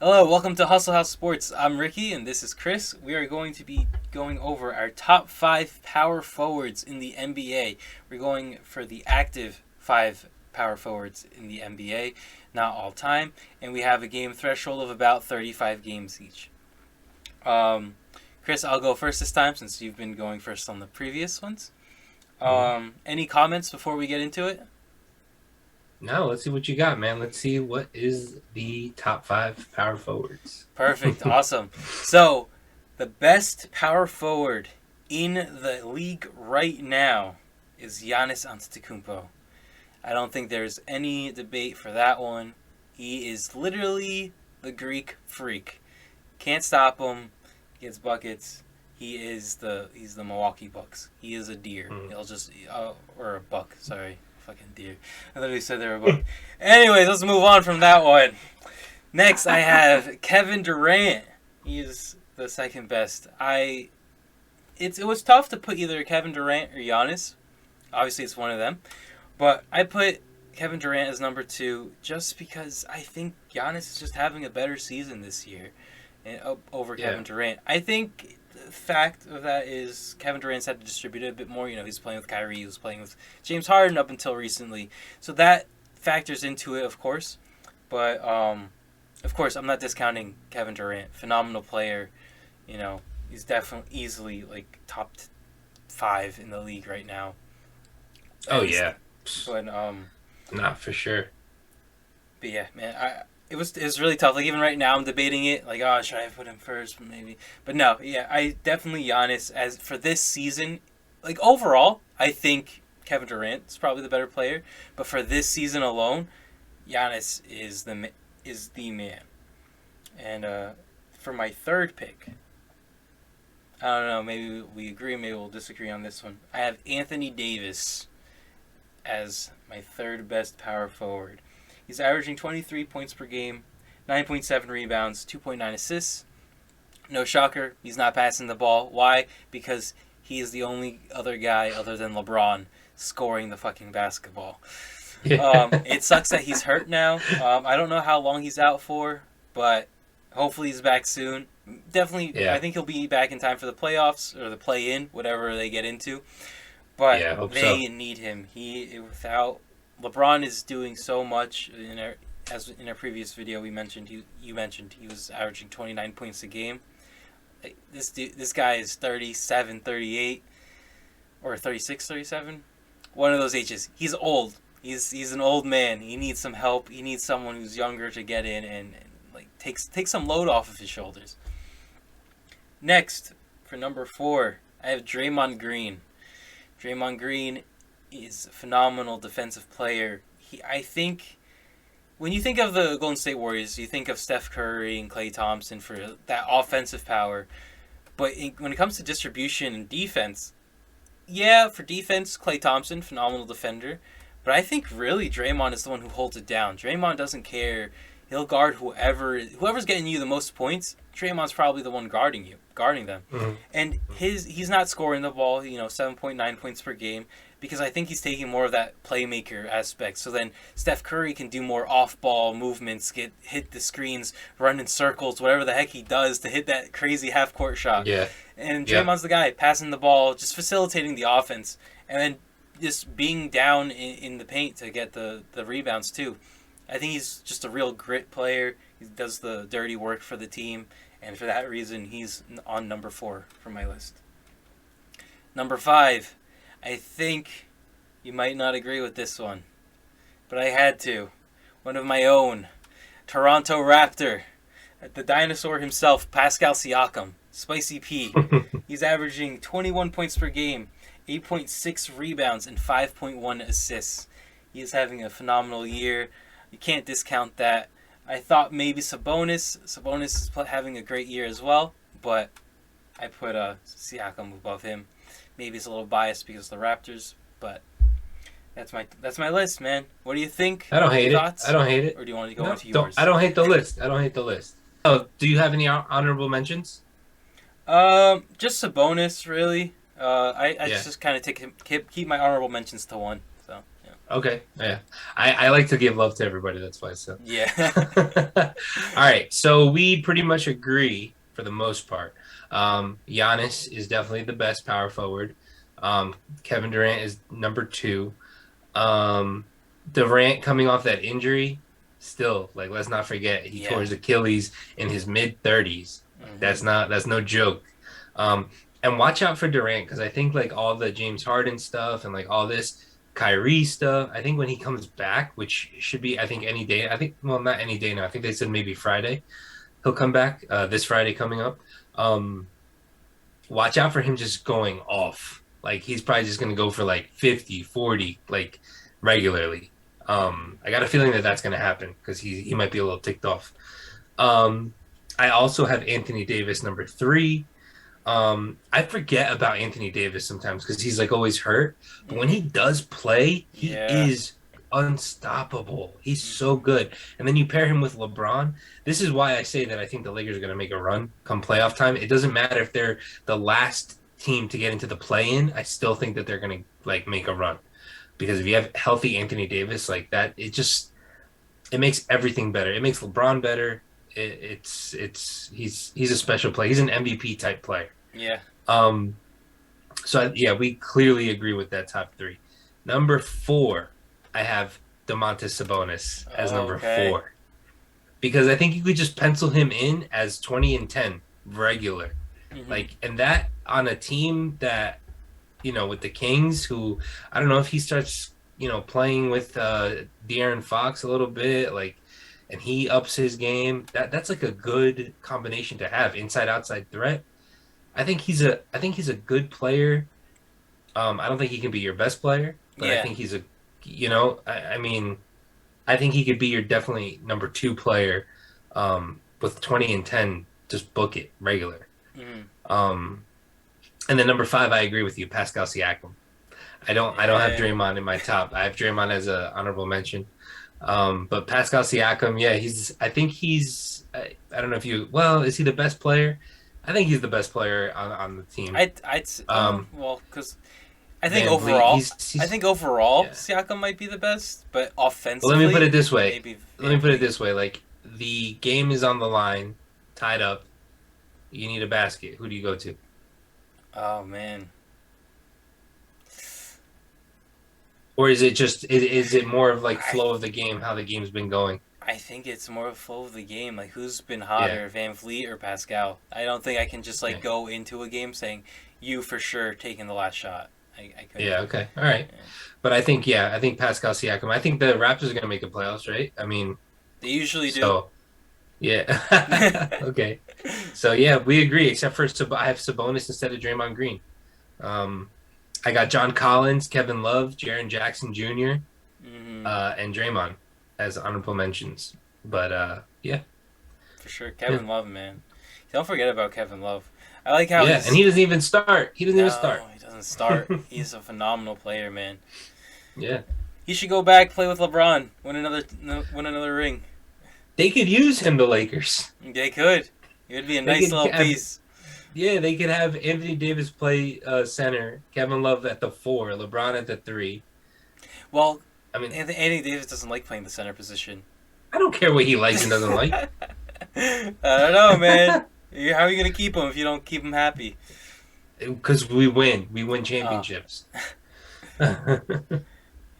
Hello, welcome to Hustle House Sports. I'm Ricky and this is Chris. We are going to be going over our top 5 power forwards in the NBA. We're going for the active 5 power forwards in the NBA, not all time, and we have a game threshold of about 35 games each. Chris, I'll go first this time since you've been going first on the previous ones. Any comments before we get into it? No, let's see what you got, man. Let's see what is the top 5 power forwards. Perfect, awesome. So, the best power forward in the league right now is Giannis Antetokounmpo. I don't think there's any debate for that one. He is literally the Greek freak. Can't stop him. Gets buckets. He's the Milwaukee Bucks. He is a deer. Mm. He'll just or a buck. Sorry, fucking deer. I literally said they were a buck. Anyways, let's move on from that one. Next, I have Kevin Durant. He is the second best. It was tough to put either Kevin Durant or Giannis. Obviously, it's one of them. But I put Kevin Durant as number 2 just because I think Giannis is just having a better season this year over Yeah. Kevin Durant. I think the fact of that is Kevin Durant's had to distribute it a bit more. You know, he's playing with Kyrie, he was playing with James Harden up until recently. So that factors into it, of course. But, of course, I'm not discounting Kevin Durant. Phenomenal player. You know, he's definitely easily, like, top 5 in the league right now. Oh, At least, yeah. but Not for sure. but yeah, man, it was really tough. Like even right now, I'm debating it. Like, oh, should I put him first? Maybe, but no, yeah, I definitely Giannis as for this season. Like overall, I think Kevin Durant is probably the better player, but for this season alone, Giannis is the man. And for my third pick, I don't know. Maybe we agree. Maybe we'll disagree on this one. I have Anthony Davis as my third best power forward. He's averaging 23 points per game, 9.7 rebounds, 2.9 assists. No shocker, he's not passing the ball. Why? Because he is the only other guy other than LeBron scoring the fucking basketball. Yeah. It sucks that he's hurt now. I don't know how long he's out for, but hopefully he's back soon. Definitely, I Yeah. think he'll be back in time for the playoffs or the play-in, whatever they get into. But Yeah, I hope so. they need him. He without LeBron is doing so much as in our previous video you mentioned he was averaging 29 points a game. Like, this guy is 37, 38 or 36, 37. One of those ages. He's old. He's an old man. He needs some help. He needs someone who's younger to get in and like take some load off of his shoulders. Next, for number 4, I have Draymond Green. Draymond Green is a phenomenal defensive player. I think when you think of the Golden State Warriors, you think of Steph Curry and Klay Thompson for that offensive power. But when it comes to distribution and defense, yeah, for defense, Klay Thompson, phenomenal defender. But I think really Draymond is the one who holds it down. Draymond doesn't care. He'll guard whoever's getting you the most points. Draymond's probably the one guarding them. Mhm. And he's not scoring the ball, 7.9 points per game because I think he's taking more of that playmaker aspect. So then Steph Curry can do more off-ball movements, hit the screens, run in circles, whatever the heck he does to hit that crazy half-court shot. Yeah. And Yeah. Draymond's the guy passing the ball, just facilitating the offense, and then just being down in the paint to get the rebounds too. I think he's just a real grit player. He does the dirty work for the team, and for that reason, he's on number 4 for my list. Number 5, I think you might not agree with this one, but I had to. One of my own, Toronto Raptor, the dinosaur himself, Pascal Siakam, Spicy P. He's averaging 21 points per game, 8.6 rebounds, and 5.1 assists. He is having a phenomenal year. You can't discount that. I thought maybe Sabonis. Sabonis is having a great year as well, but I put Siakam above him. Maybe it's a little biased because of the Raptors, but that's my list, man. What do you think? I don't Any hate it. I thoughts? don't hate it. Or do you want to go No, into don't. yours? I don't hate the list. I don't hate the list. Oh, do you have any honorable mentions? Just Sabonis, really. I Yeah. just kind of keep my honorable mentions to one. So yeah. Okay, yeah. I like to give love to everybody. That's why. So, Yeah. all right. So we pretty much agree for the most part. Giannis is definitely the best power forward. Kevin Durant is number two. Um, Durant coming off that injury, still like let's not forget he tore Yeah. his Achilles in his mid 30s. Like, Hmm. that's no joke. Um, and watch out for Durant because I think like all the James Harden stuff and like all this Kyrie stuff. I think when he comes back, which should be I think any day. I think well not any day now. I think they said maybe Friday he'll come back. This Friday coming up. Um, watch out for him just going off. Like he's probably just going to go for like 50, 40, like regularly. I got a feeling that that's going to happen because he might be a little ticked off. Um, I also have Anthony Davis number three. I forget about Anthony Davis sometimes because he's like always hurt, but when Hmm. he does play, he Yeah. is unstoppable. He's so Hmm. good. And then you pair him with LeBron. This is why I say that I think the Lakers are going to make a run come playoff time. It doesn't matter if they're the last team to get into the play-in. I still think that they're going to like make a run because if you have healthy Anthony Davis like that, it makes everything better. It makes LeBron better. He's a special player. He's an MVP type player. Yeah. Um, yeah, we clearly agree with that top three. Number four, I have Domantas Sabonis as Oh, number okay. four because I think you could just pencil him in as 20 and 10 regular, Hmm. like, and that on a team that with the Kings, who I don't know if he starts playing with De'Aaron Fox a little bit, like, and he ups his game. That's like a good combination to have inside outside threat. I think he's a good player. I don't think he can be your best player, but I Yeah. think he's I mean, I think he could be your definitely number two player. With 20 and 10, just book it regular. Hmm. Um, and then number five, I agree with you, Pascal Siakam. I don't have Yeah. Draymond in my top. I have Draymond as a honorable mention. But Pascal Siakam, yeah, I think I don't know if is he the best player? I think he's the best player on the team. Well, because I think Van Vliet, overall, he's yeah. Siakam might be the best, but Well, let me put offensively, it this way. maybe Let me Van put it Vliet. this way. Like the game is on the line, tied up. You need a basket. Who do you go to? Oh man. Or is it is it more of like I flow of the game, how the game's been going? I think it's more of flow of the game. Like who's been Yeah. hotter, Van Vliet or Pascal? I don't think I can just like Okay. go into a game saying you for sure taking the last shot. I couldn't. Yeah. Okay. All right. Yeah. But I think Pascal Siakam. I think the Raptors are going to make the playoffs, right? I mean, They usually do. so yeah. Okay. So yeah, we agree. Except for I have Sabonis instead of Draymond Green. Um, I got John Collins, Kevin Love, Jaren Jackson Jr., Hmm. and Draymond as honorable mentions. But yeah, For sure, yeah, Kevin Love, man. Don't forget about Kevin Love. I like how yeah. And he's he doesn't even start. He doesn't even no, start. he doesn't start. He's a phenomenal player, man. Yeah, He should go back, play with LeBron, win another ring. they could use him. The Lakers. They could. It would be a They nice could little have. piece. Yeah, they could have Anthony Davis play center, Kevin Love at the four, LeBron at the three. Well, I mean, Anthony Davis doesn't like playing the center position. I don't care what he likes and doesn't like. I don't know, man. How are you gonna keep him if you don't keep him happy? Because we win Oh, championships. Yeah,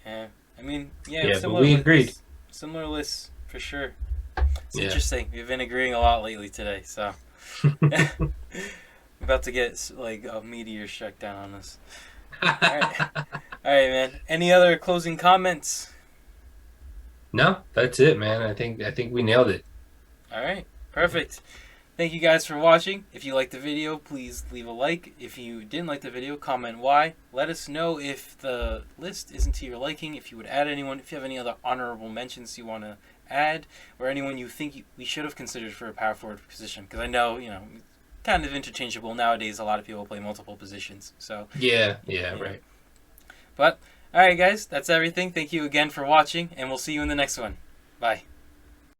yeah. I mean, yeah, but we agreed. similar lists for sure. It's Yeah. interesting. We've been agreeing a lot lately today, so about to get like a meteor struck down on us. All right, all right, man. Any other closing comments? No, that's it, man. I think we nailed it. All right, perfect. Thank you guys for watching. If you liked the video, please leave a like. If you didn't like the video, comment why. Let us know if the list isn't to your liking, if you would add anyone, if you have any other honorable mentions you want to add, or anyone you think we should have considered for a power forward position. Because I know, kind of interchangeable nowadays. A lot of people play multiple positions. So, Yeah, yeah. right. But, all right, guys, that's everything. Thank you again for watching, and we'll see you in the next one. Bye.